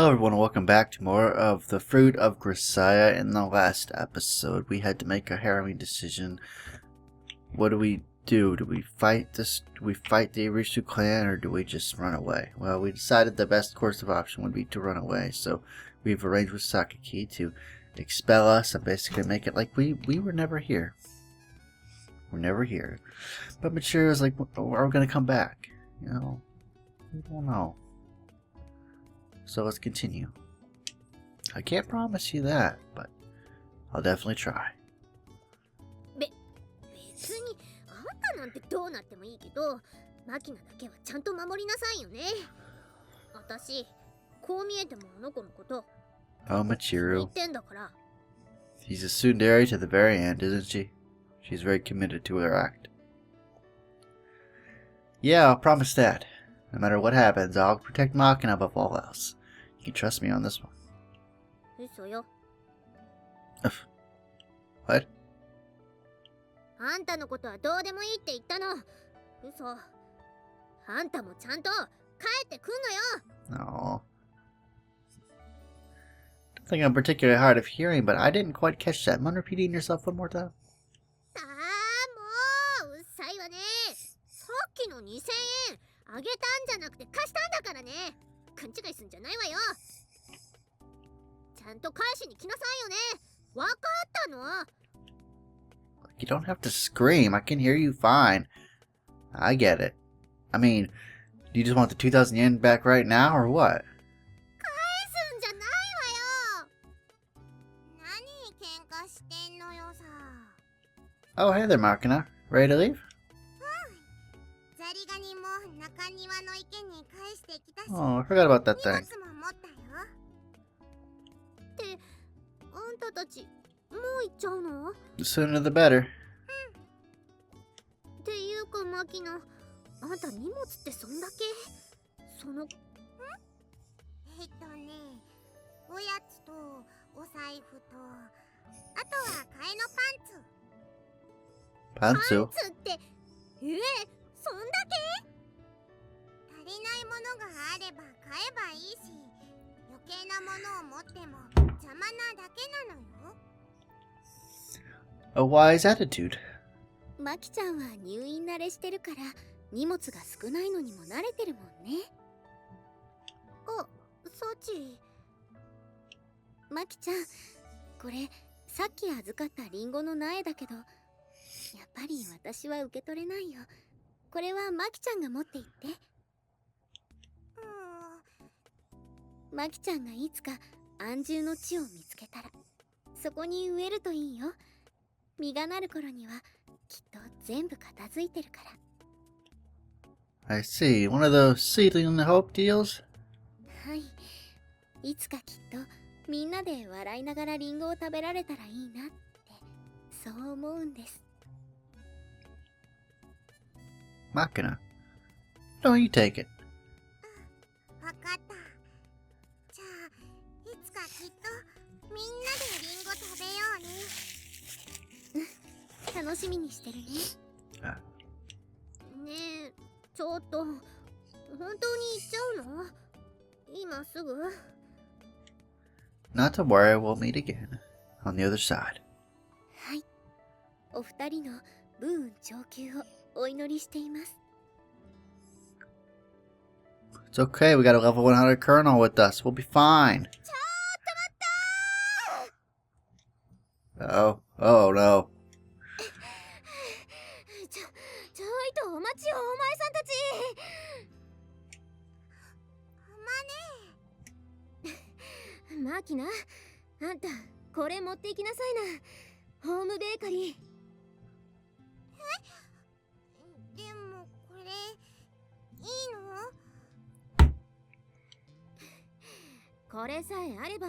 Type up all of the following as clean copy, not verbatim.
Hello everyone, welcome back to more of the Fruit of Grisaia. In the last episode, we had to make a harrowing decision. What do we do? Do we fight this? Do we fight the Arisu clan, or do we just run away? Well, we decided the best course of option would be to run away, so we've arranged with Sakaki to expel us and basically make it like we were never here. We're never here. But Mature is like, are we going to come back? You know, we don't know. So let's continue. I can't promise you that, but I'll definitely try. 別にあんたなんてどうなってもいいけど、マキナだけはちゃんと守りなさいよね。私、こう見えてもあの子のこと。Oh, Machiru. 言ってんだから。 She's a tsundere to the very end, isn't she? She's very committed to her act. Yeah, I'll promise that. No matter what happens, I'll protect Makina above all else. You can trust me on this one. 嘘よ。What? あんたのことはどうでもいいって言ったの。嘘。あんたもちゃんと帰ってくんのよ。No. Don't think I'm particularly hard of hearing, but I didn't quite catch that. Mind repeating yourself one more time? さあもううっさいわね。さっきの2000円あげたんじゃなくて貸したんだからね。勘違いすんじゃないわよ。ちゃんと返しに来なさいよね。わかったの？ You don't have to scream. I can hear you fine. I get it. I mean, do you just want the 2,000 yen back right now, or what? 返すんじゃないわよ。何喧嘩してんのよさ。 Oh, hey there, Makina. Ready to leave? ザリガニも中庭の池に返してきたし、 Oh, I forgot about that 荷 thing. 物も持ったよ。ってあんたたちもう行っちゃうの？ The sooner the better. っていうかマキナ、あんた荷物ってそんだけ？そのおやつとお財布と、あとは替えのパンツ。 Pantsu? パンツって、そんだけ？足りないものがあれば買えばいいし、余計なものを持っても邪魔なだけなのよ。 A wise attitude. マキちゃんは入院慣れしてるから荷物が少ないのにも慣れてるもんね。あ、サチ。マキちゃん、これさっき預かったリンゴの苗だけど、やっぱり私は受け取れないよ。これはマキちゃんが持っていって。マキちゃんがいつか安住の地を見つけたら、そこに植えるといいよ。実がなる頃にはきっと全部片付いてるから。 I see. One of those seedling hope deals? はい。いつかきっとみんなで笑いながらリンゴを食べられたらいいなって、そう思うんです。 Makina. Don't you take it. わかった。じゃあ、いつかきっとみんなでリンゴ食べようね。楽しみにしてるね。ねえ、ちょっと、本当に行っちゃうの？今すぐ？ Not to worry, we'll meet again. On the other side. はい。お二人の武運長久をお祈りしています。 It's okay, we got a level 100 colonel with us. We'll be fine. ちょっと待った！ Oh, oh no. ちょいとお待ちよ、お前さんたち。マキナ、あんたこれ持っていきなさいな。ホームベーカリー。でもこれいいの？これさえあれば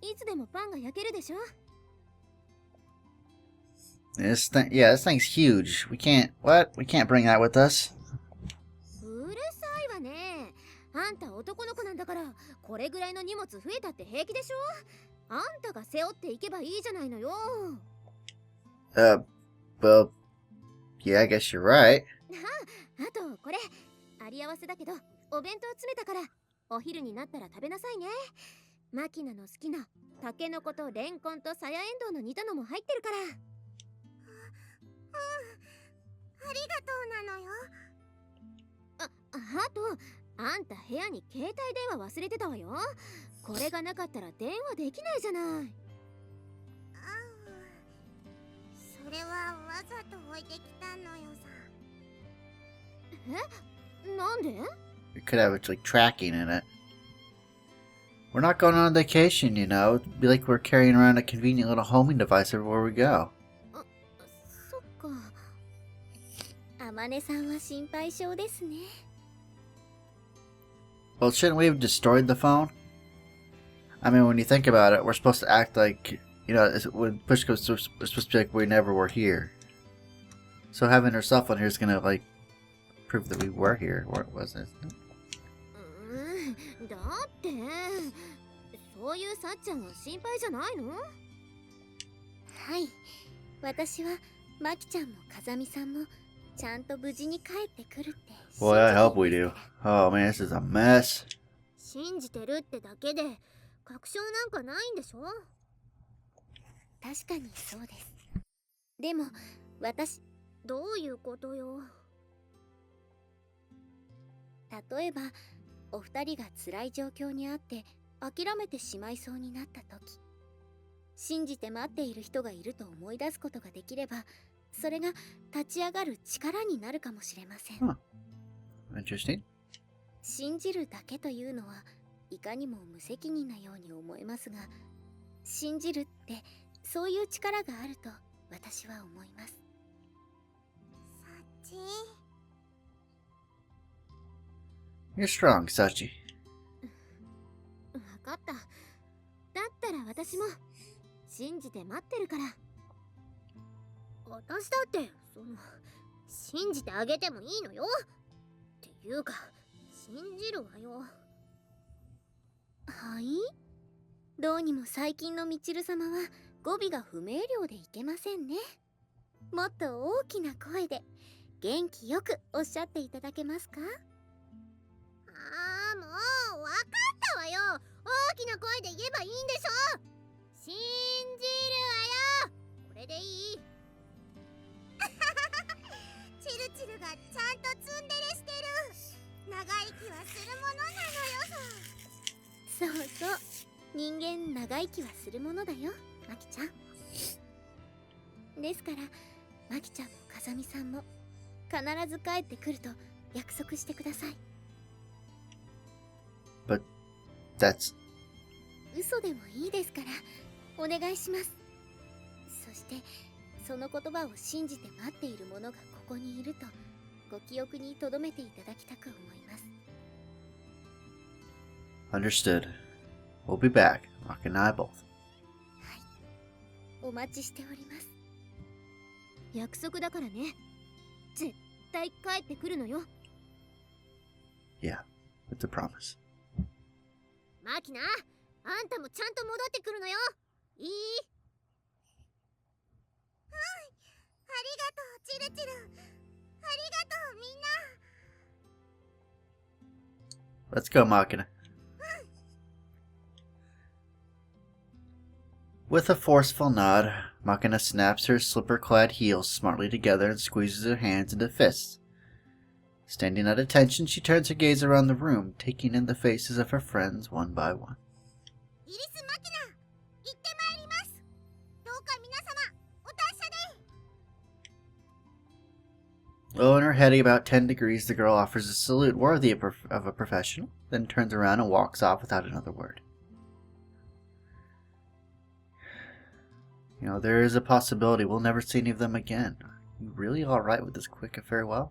いつでもパンが焼けるでしょ。 This thing's huge. We can't bring that with us. うるさいわね。あんた男の子なんだから、これぐらいの荷物増えたって平気でしょ。あんたが背負っていけばいいじゃないのよ。 Well, yeah, I guess you're right. あとこれあり合わせだけどお弁当詰めたからお昼になったら食べなさいね。マキナの好きなタケノコとレンコンとサヤエンドウの煮たのも入ってるから。ありがとうなのよ。あと、あんた部屋に携帯電話忘れてたわよ。これがなかったら電話できないじゃない。それはわざと置いてきたのよさ。え？なんで？ It could have like tracking in it. We're not going on vacation, you know. It'd be like we're carrying around a convenient little homing device everywhere we go. そっか。あまねさんは心配性ですね。Well, shouldn't we have destroyed the phone? I mean, when you think about it, we're supposed to act like, you know, when push comes to, we're supposed to be like we never were here. So having her cell phone here is gonna, like, prove that we were here, or it wasn't. だってそういうさっちゃんは心配じゃないの？はい、私はマキちゃんも風見さんもちゃんと無事に帰ってくるって。Boy, I hope we do. Oh man, this is a mess. 信じてるってだけで確証なんかないんでしょ？確かにそうです。でも私、どういうことよ？例えばお二人が辛い状況にあって諦めてしまいそうになった時、信じて待っている人がいると思い出すことができれば、それが立ち上がる力になるかもしれません。Interesting. 信じるだけというのはいかにも無責任なように思えますが、信じるってそういう力があると私は思います。サチ。You're strong, Sachi. わかった。だったら私も信じて待ってるから。私だって信じてあげてもいいのよ。っていうか信じるわよ。はい？どうにも最近のみちる様は語尾が不明瞭でいけませんね。もっと大きな声で元気よくおっしゃっていただけますか？もうわかったわよ。大きな声で言えばいいんでしょ。信じるわよ。これでいい？チルチルがちゃんとツンデレしてる。長生きはするものなのよさ。そうそう、人間長生きはするものだよ、マキちゃん。ですからマキちゃんも風見さんも必ず帰ってくると約束してください。But that's... 嘘でもいいですからお願いします。そしてその言葉を信じて待っている者がここにいるとご記憶に留めていただきたく思います。 Understood. We'll be back, Rock and I both. はい、お待ちしております。約束だからね。絶対帰ってくるのよ。 Yeah, it's a promise. マキナ、あんたもちゃんと戻ってくるのよ。いい？はい、ありがとうチルチル。ありがとうみんな。 Let's go, Makina. With a forceful nod, Makina snaps her slipper-clad heels smartly together and squeezes her hands into fists. Standing at attention, she turns her gaze around the room, taking in the faces of her friends one by one. Lowering her head about 10 degrees, the girl offers a salute worthy of a professional, then turns around and walks off without another word. You know, there is a possibility we'll never see any of them again. Are you really alright with this quick farewell?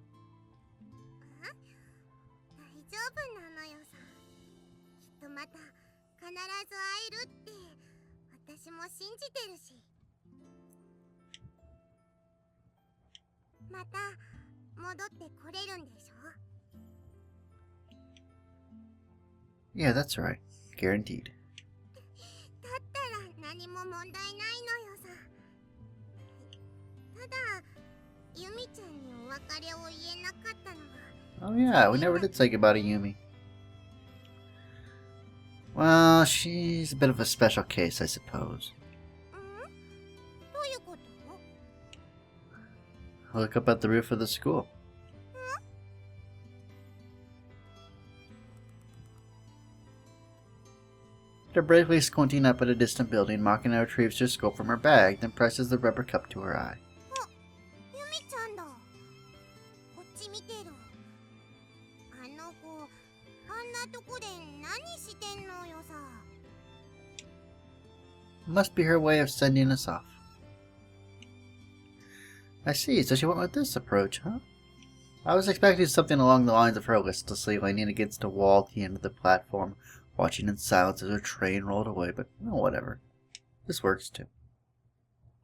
また戻ってこれるんでしょ？ Yeah, that's right. Guaranteed. だったら何も問題ないのよさ。ただ、ユミちゃんにお別れを言えなかったのは。Oh yeah, we never did say goodbye to Yumi. Well, she's a bit of a special case, I suppose. どういうこと？ Look up at the roof of the school. After bravely squinting up at a distant building, Makina retrieves her scope from her bag, then presses the rubber cup to her eye. ユミちゃんだ。こっち見てる。あの子、あんなとこで何してんのよさ。 Must be her way of sending us off. I see, so she went with this approach, huh? I was expecting something along the lines of her listlessly leaning against a wall at the end of the platform, watching in silence as her train rolled away, but no, whatever. This works too.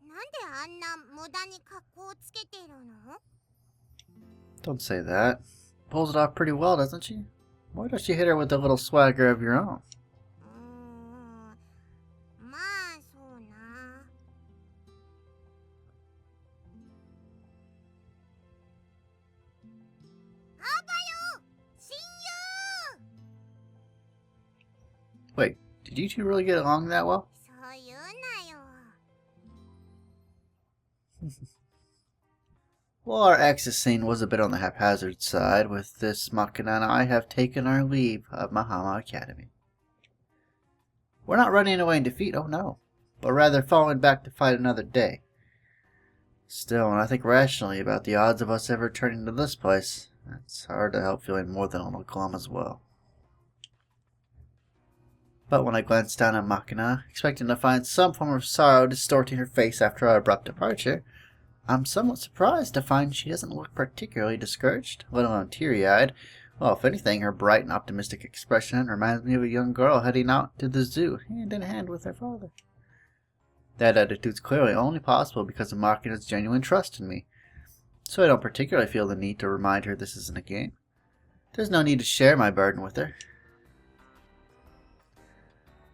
なんであんな無駄に格好つけてるの？ Don't say that. Pulls it off pretty well, doesn't she? Why don't you hit her with a little swagger of your own? まあそうな。あばよ！親友！ Wait, did you two really get along that well? そう言うなよ。 Well, our exit scene was a bit on the haphazard side. With this, Makina and I have taken our leave of Mahama Academy. We're not running away in defeat, oh no, but rather falling back to fight another day. Still, when I think rationally about the odds of us ever returning to this place, it's hard to help feeling more than a little glum as well. But when I glanced down at Makina, expecting to find some form of sorrow distorting her face after our abrupt departure, I'm somewhat surprised to find she doesn't look particularly discouraged, let alone teary-eyed. Well, if anything, her bright and optimistic expression reminds me of a young girl heading out to the zoo, hand in hand with her father. That attitude's clearly only possible because of Makina's genuine trust in me, so I don't particularly feel the need to remind her this isn't a game. There's no need to share my burden with her.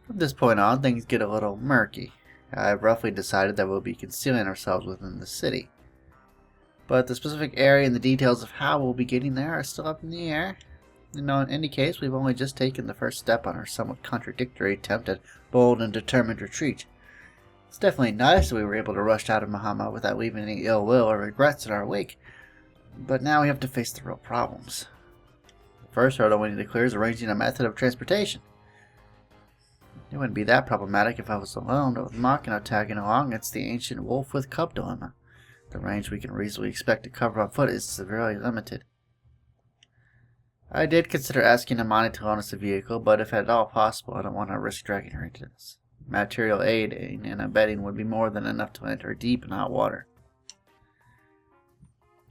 From this point on, things get a little murky. I've roughly decided that we'll be concealing ourselves within the city. But the specific area and the details of how we'll be getting there are still up in the air. In any case, we've only just taken the first step on our somewhat contradictory attempt at bold and determined retreat. It's definitely nice that we were able to rush out of Mahama without leaving any ill will or regrets in our wake. But now we have to face the real problems. The first hurdle we need to clear is arranging a method of transportation. It wouldn't be that problematic if I was alone, but with Makina tagging along, it's the ancient wolf with cub dilemma. The range we can reasonably expect to cover on foot is severely limited. I did consider asking Amani to loan us a vehicle, but if at all possible, I don't want to risk dragging her into this. Material aiding and abetting would be more than enough to land her deep in hot water.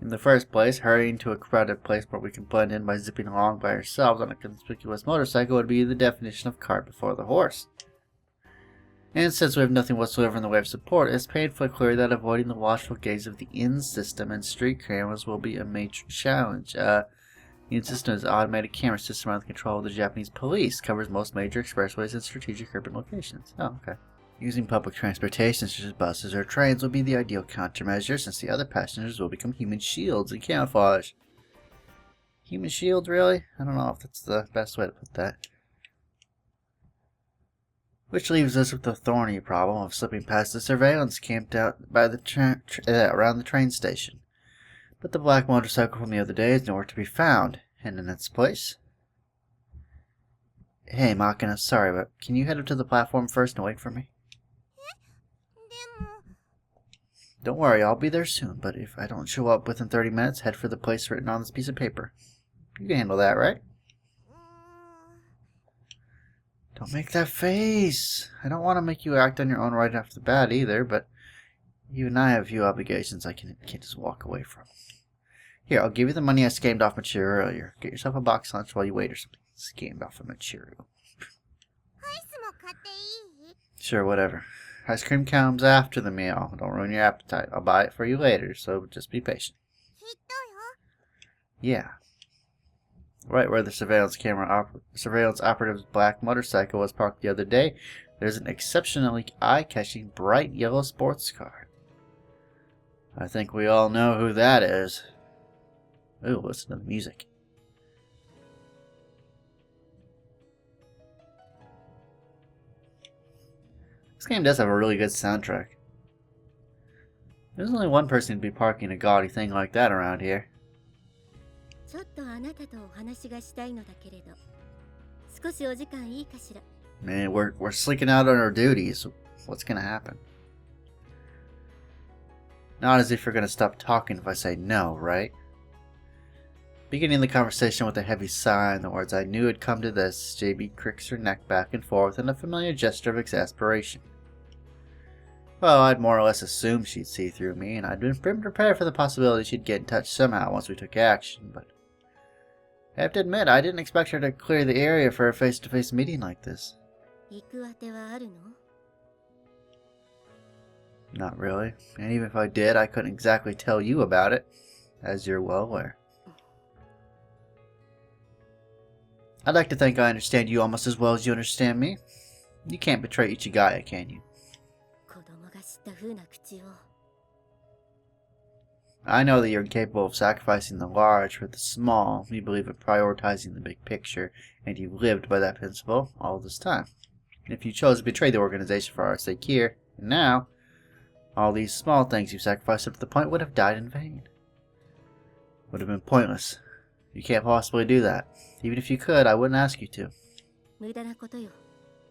In the first place, hurrying to a crowded place where we can blend in by zipping along by ourselves on a conspicuous motorcycle would be the definition of cart before the horse. And since we have nothing whatsoever in the way of support, it's painfully clear that avoiding the watchful gaze of the IN system and street cameras will be a major challenge. The IN system is an automated camera system under the control of the Japanese police, covers most major expressways and strategic urban locations. Oh, okay. Using public transportation such as buses or trains would be the ideal countermeasure, since the other passengers will become human shields and camouflage. Human shields, really? I don't know if that's the best way to put that. Which leaves us with the thorny problem of slipping past the surveillance camped out by the around the train station. But the black motorcycle from the other day is nowhere to be found, and in its place... Hey, Makina, sorry, but can you head up to the platform first and wait for me? Don't worry, I'll be there soon, but if I don't show up within 30 minutes, head for the place written on this piece of paper. You can handle that, right? Don't make that face. I don't want to make you act on your own right off the bat either, but even I have a few obligations I can't just walk away from. Here, I'll give you the money I scammed off Machiro earlier. Get yourself a box lunch while you wait or something. Scammed off of Machiro. Sure, whatever. Ice cream comes after the meal. Don't ruin your appetite. I'll buy it for you later, so just be patient. Yeah. Right where the surveillance operative's black motorcycle was parked the other day, there's an exceptionally eye-catching bright yellow sports car. I think we all know who that is. Ooh, listen to the music. This game does have a really good soundtrack. There's only one person to be parking a gaudy thing like that around here. ちょっとあなたとお話がしたいのだけれど、少しお時間いいかしら。 Man, we're sleeking out on our duties. What's gonna happen? Not as if you're gonna stop talking if I say no, right? Beginning the conversation with a heavy sigh and the words I knew had come to this, JB cricks her neck back and forth in a familiar gesture of exasperation. Well, I'd more or less assumed she'd see through me, and I'd been prepared for the possibility she'd get in touch somehow once we took action, but I have to admit, I didn't expect her to clear the area for a face-to-face meeting like this. 行くあてはあるの? Not really, and even if I did, I couldn't exactly tell you about it, as you're well aware. I'd like to think I understand you almost as well as you understand me. You can't betray Ichigaya, can you? 子供が知った風な口を。 I know that you're incapable of sacrificing the large for the small. You believe in prioritizing the big picture, and you've lived by that principle all this time. If you chose to betray the organization for our sake here, and now, all these small things you sacrificed up to the point would have died in vain. Would have been pointless. You can't possibly do that. Even if you could, I wouldn't ask you to. 無駄なことよ。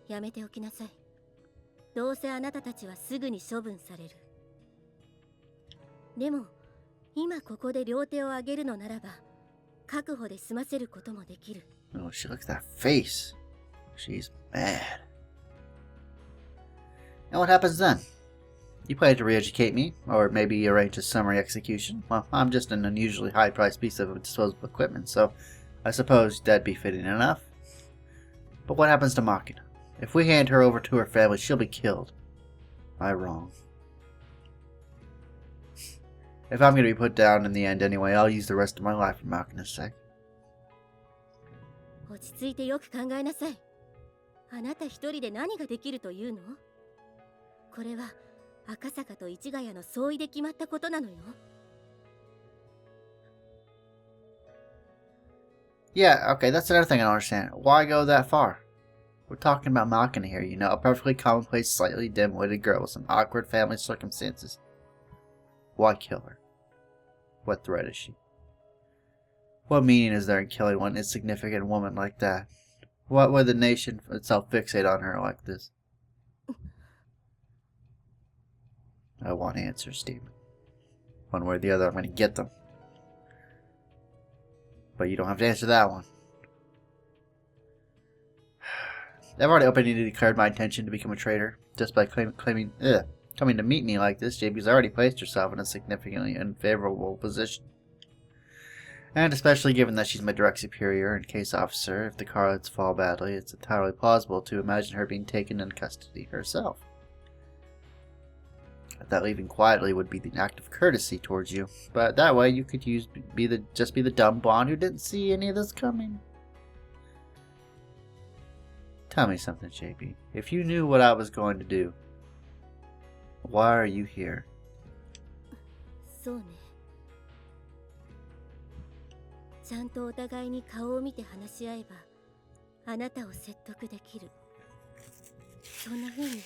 やめておきなさい。どうせあなたたちはすぐに処分される。でも、今ここで両手を上げるのならば、確保で済ませることもできる。 Oh, she looks at that face. She's mad. And what happens then? You plan to re-educate me, or maybe arrange a summary execution? Well, I'm just an unusually high-priced piece of disposable equipment, so I suppose that'd be fitting enough. But what happens to Makina? If we hand her over to her family, she'll be killed. Am I wrong? If I'm going to be put down in the end anyway, I'll use the rest of my life for Makina's sake. 落ち着いてよく考えなさい。あなた一人で何ができるというの？これは赤坂と市ヶ谷の相違で決まったことなのよ。 Yeah, okay, that's another thing I don't understand. Why go that far? We're talking about Makina here, you know, a perfectly commonplace, slightly dim-witted girl with some awkward family circumstances. Why kill her? What threat is she? What meaning is there in killing one insignificant woman like that? What would the nation itself fixate on her like this? I want answers, Stephen. One way or the other, I'm going to get them. But you don't have to answer that one. I've already openly declared my intention to become a traitor. Just by coming to meet me like this, JB's already placed herself in a significantly unfavorable position. And especially given that she's my direct superior and case officer, if the cards fall badly, it's entirely plausible to imagine her being taken in custody herself. That leaving quietly would be the act of courtesy towards you, but that way you could just be the dumb blonde who didn't see any of this coming. Tell me something, JB. If you knew what I was going to do, why are you here? そうね。ちゃんとお互いに顔を見て話し合えば、あなたを説得できる。そんな風に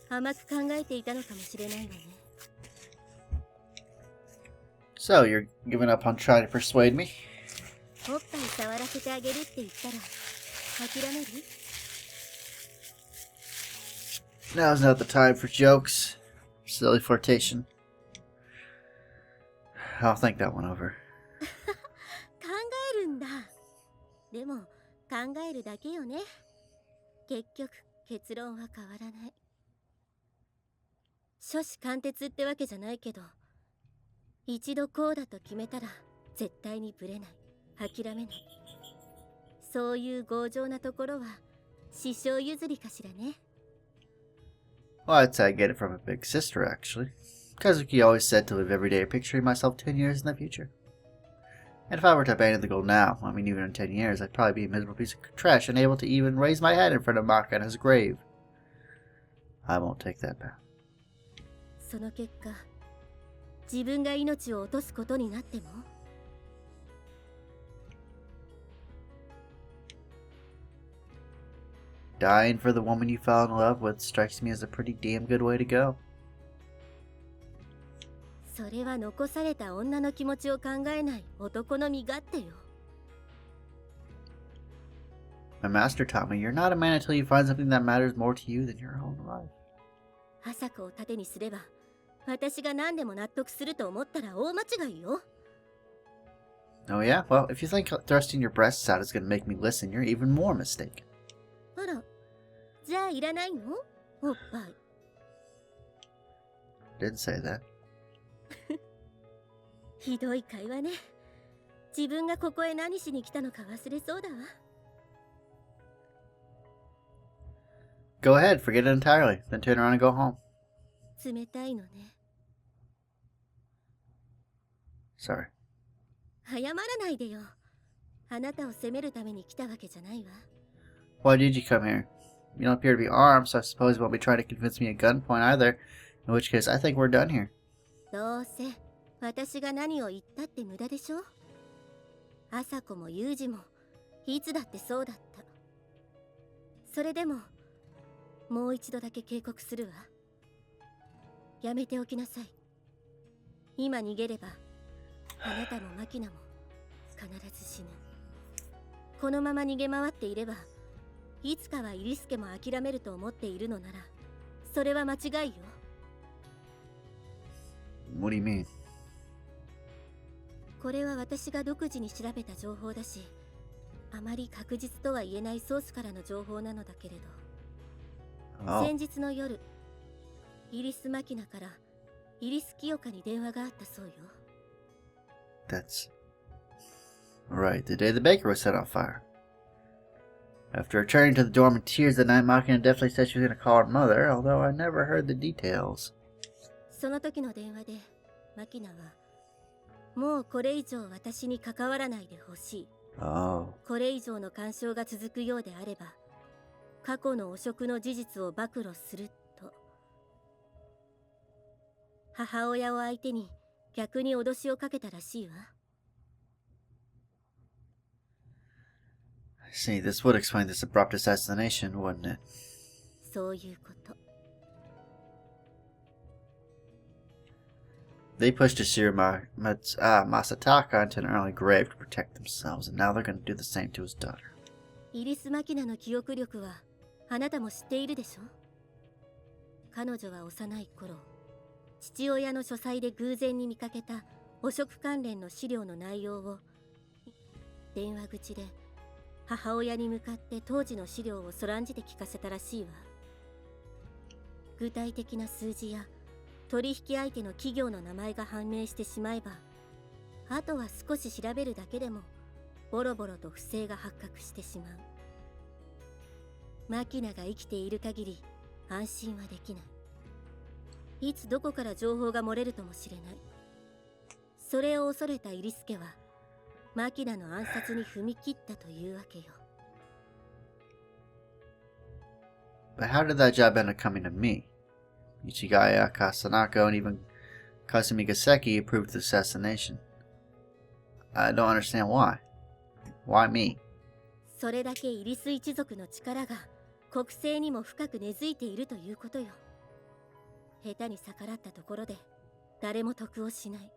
甘く考えていたのかもしれないわね。 So, you're giving up on trying to persuade me? おっぱい触らせてあげるって言ったら諦める？ Now's not the time for jokes. Silly flirtation. I'll think that one over. 考えるんだ。でも考えるだけよね。結局結論は変わらない。初子貫徹ってわけじゃないけど、一度こうだと決めたら絶対にブレない。諦めない。そういう強情なところは師匠譲りかしらね。 Well, I'd say I get it from a big sister, actually. Kazuki always said to live every day picturing myself 10 years in the future. And if I were to abandon the goal now, I mean even in 10 years, I'd probably be a miserable piece of trash, unable to even raise my head in front of Makina's grave. I won't take that path. その結果、自分が命を落とすことになっても？ dying for the woman you fell in love with strikes me as a pretty damn good way to go. それは残された女の気持ちを考えない男の身勝手よ。 My master taught me you're not a man until you find something that matters more to you than your own life. 朝子を盾にすれば私が何でも納得すると思ったら大間違いよ。 Oh yeah? Well, if you think thrusting your breasts out is going to make me listen, you're even more mistaken. あら、じゃあいらないの？おっぱい。 Didn't say that. ひどい会話ね。自分がここへ何しに来たのか忘れそうだわ。 Go ahead, forget it entirely, then turn around and go home. 冷たいのね。 Sorry. 謝らないでよ。あなたを責めるために来たわけじゃないわ。 Why did you come here? You don't appear to be armed, so I suppose you won't be trying to convince me at gunpoint either. In which case, I think we're done here. どうせ私が何を言ったって無駄でしょ。朝子も裕二もいつだってそうだった。それでももう一度だけ警告するわ。やめておきなさい。今逃げればあなたもマキナも必ず死ぬ。このまま逃げ回っていればいつかはイリスケも諦めると思っているのならそれは間違いよ。 What do you mean? これは私が独自に調べた情報だし、あまり確実とは言えないソースからの情報なのだけれど、 Oh. 先日の夜イリス・マキナからイリス・キヨカに電話があったそうよ。 That's right, the day the baker was set on fire. After returning to the dorm in tears that night, Makina definitely said she was going to call her mother, although I never heard the details. その時の電話でマキナはもうこれ以上私に関わらないでほしい。 Oh. これ以上の干渉が続くようであれば過去の汚職の事実を暴露すると。母親を相手に逆に脅しをかけたらしいわ。 I see, this would explain this abrupt assassination, wouldn't it? そういうこと。 They pushed Masataka into an early grave to protect themselves, and now they're going to do the same to his daughter. イリス・マキナの記憶力はあなたも知っているでしょ。彼女は幼い頃父親の書斎で偶然に見かけた汚職関連の資料の内容を電話口で母親に向かって当時の資料をそらんじて聞かせたらしいわ。具体的な数字や取引相手の企業の名前が判明してしまえばあとは少し調べるだけでもボロボロと不正が発覚してしまう。マキナが生きている限り安心はできない。いつどこから情報が漏れるともしれない。それを恐れたイリスケはマキナの暗殺に踏み切ったというわけよ。 But how did that job end up coming to me? Ichigaya, Kasanako, and even Kasumi Gaseki approved the assassination. I don't understand why. Why me? それだけイリス一族の力が国政にも深く根付いているということよ。下手に逆らったところで誰も得をしない。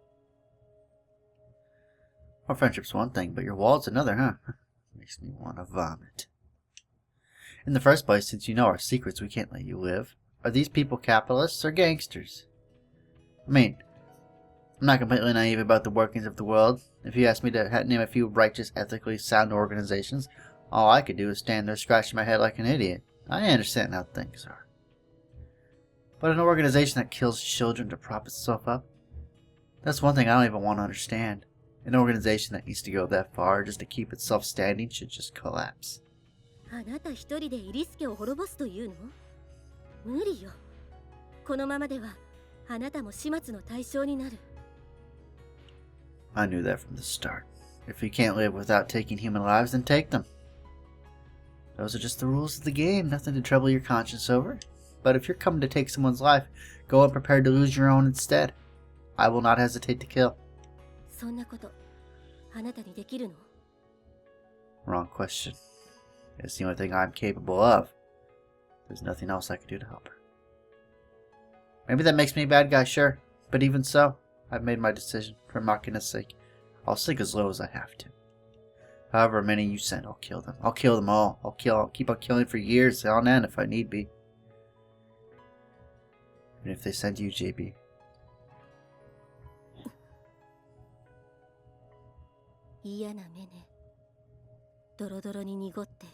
Our friendship's one thing, but your wallet's another, huh? Makes me want to vomit. In the first place, since you know our secrets, we can't let you live. Are these people capitalists or gangsters? I mean, I'm not completely naive about the workings of the world. If you asked me to name a few righteous, ethically sound organizations, all I could do is stand there scratching my head like an idiot. I understand how things are. But an organization that kills children to prop itself up? That's one thing I don't even want to understand. An organization that needs to go that far just to keep itself standing should just collapse. あなた一人でイリスケを滅ぼすというの？無理よ。このままではあなたも始末の対象になる。 I knew that from the start. If you can't live without taking human lives, then take them. Those are just the rules of the game, nothing to trouble your conscience over. But if you're coming to take someone's life, go unprepared to lose your own instead. I will not hesitate to kill. そんなことあなたにできるの？ Wrong question. It's the only thing I'm capable of. There's nothing else I could do to help her. Maybe that makes me a bad guy, sure. But even so, I've made my decision. For Makina's sake, I'll sink as low as I have to. However many you send, I'll kill them. I'll kill them all. I'll keep on killing for years on end if I need be. And if they send you, JB. 嫌な目ね。ドロドロに濁って、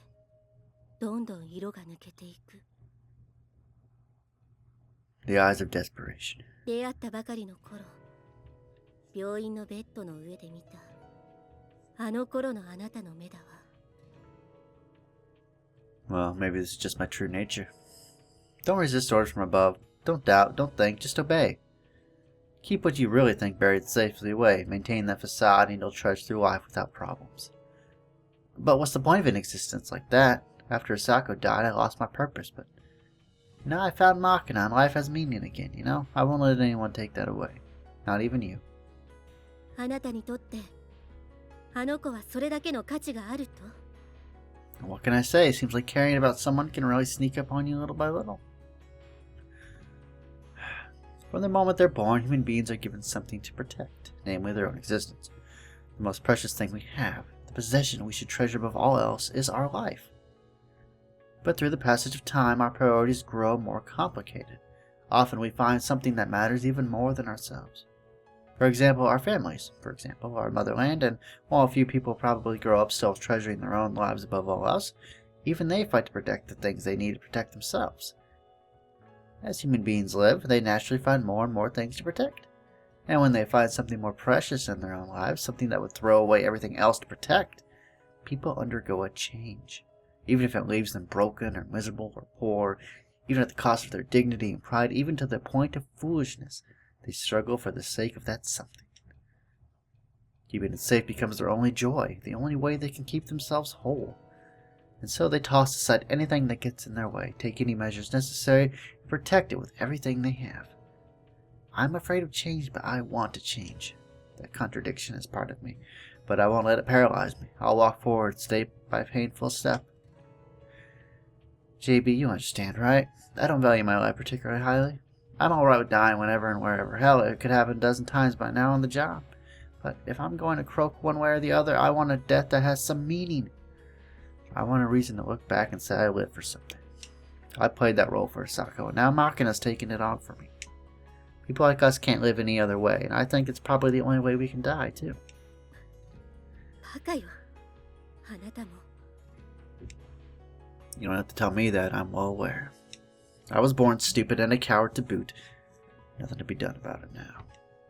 どんどん色が抜けていく。The eyes of desperation. 出会ったばかりの頃、病院のベッドの上で見た、あの頃のあなたの目だわ。Well, maybe this is just my true nature. Don't resist orders from above. Don't doubt, don't think, just obey. Keep what you really think buried safely away. Maintain that facade and you'll trudge through life without problems. But what's the point of an existence like that? After Asako died, I lost my purpose, but now I found Makina and life has meaning again, you know? I won't let anyone take that away. Not even you. あなたにとって、あの子はそれだけの価値があると? What can I say? It seems like caring about someone can really sneak up on you little by little. From the moment they're born, human beings are given something to protect, namely their own existence. The most precious thing we have, the possession we should treasure above all else, is our life. But through the passage of time, our priorities grow more complicated. Often we find something that matters even more than ourselves. For example, our families, our motherland, and while a few people probably grow up still treasuring their own lives above all else, even they fight to protect the things they need to protect themselves. As human beings live, they naturally find more and more things to protect. And when they find something more precious in their own lives, something that would throw away everything else to protect, people undergo a change. Even if it leaves them broken or miserable or poor, even at the cost of their dignity and pride, even to the point of foolishness, they struggle for the sake of that something. Keeping it safe becomes their only joy, the only way they can keep themselves whole. And so they toss aside anything that gets in their way, take any measures necessary, and protect it with everything they have. I'm afraid of change, but I want to change. That contradiction is part of me, but I won't let it paralyze me. I'll walk forward, step by painful step. JB, you understand, right? I don't value my life particularly highly. I'm alright with dying whenever and wherever. Hell, it could happen a dozen times by now on the job. But if I'm going to croak one way or the other, I want a death that has some meaning. I want a reason to look back and say I lived for something. I played that role for Asako, and now Makina's taking it on for me. People like us can't live any other way, and I think it's probably the only way we can die, too. バカよ。あなたも。 You don't have to tell me that, I'm well aware. I was born stupid and a coward to boot. Nothing to be done about it now.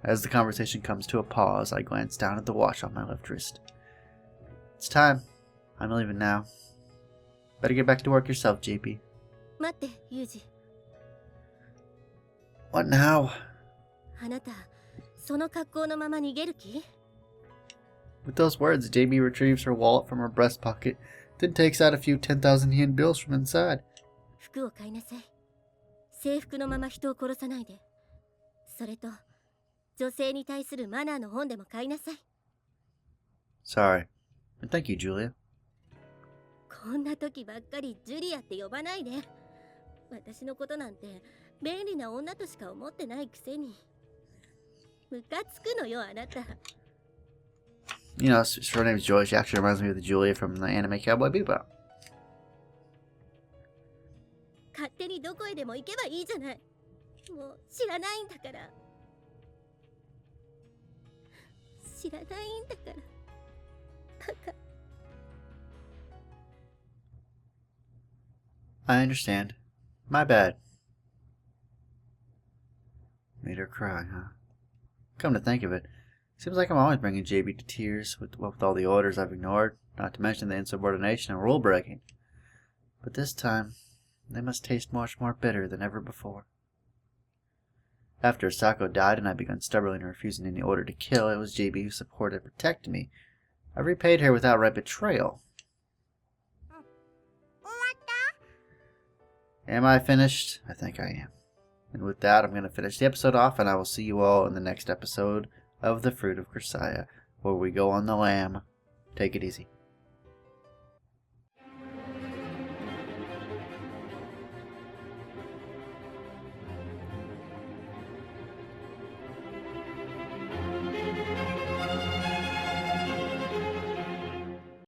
As the conversation comes to a pause, I glance down at the watch on my left wrist. It's time. I'm leaving now. Better get back to work yourself, JP. 待って、ユージ。 What now? あなた、その格好のまま逃げる気? With those words, JB retrieves her wallet from her breast pocket, then takes out a few 10,000 yen bills from inside. 服を買いなさい。制服のまま人を殺さないで。それと、女性に対するマナーの本でも買いなさい。 Sorry. And thank you, Julia. こんな時ばっかりジュリアって呼ばないで。私のことなんて便利な女としか思ってないくせに。ムカつくのよ、あなた。 You know, her name is Julia. She actually reminds me of the Julia from the anime Cowboy Bebop. 勝手にどこへでも行けばいいじゃない。もう知らないんだから。知らないんだから。バカ。 I understand. My bad. Made her cry, huh? Come to think of it, seems like I'm always bringing JB to tears with all the orders I've ignored, not to mention the insubordination and rule breaking. But this time, they must taste much more bitter than ever before. After Asako died and I began stubbornly refusing any order to kill, it was JB who supported and protected me. I repaid her with outright betrayal. Am I finished? I think I am. And with that, I'm going to finish the episode off, and I will see you all in the next episode of The Fruit of Grisaia, where we go on the lam. Take it easy.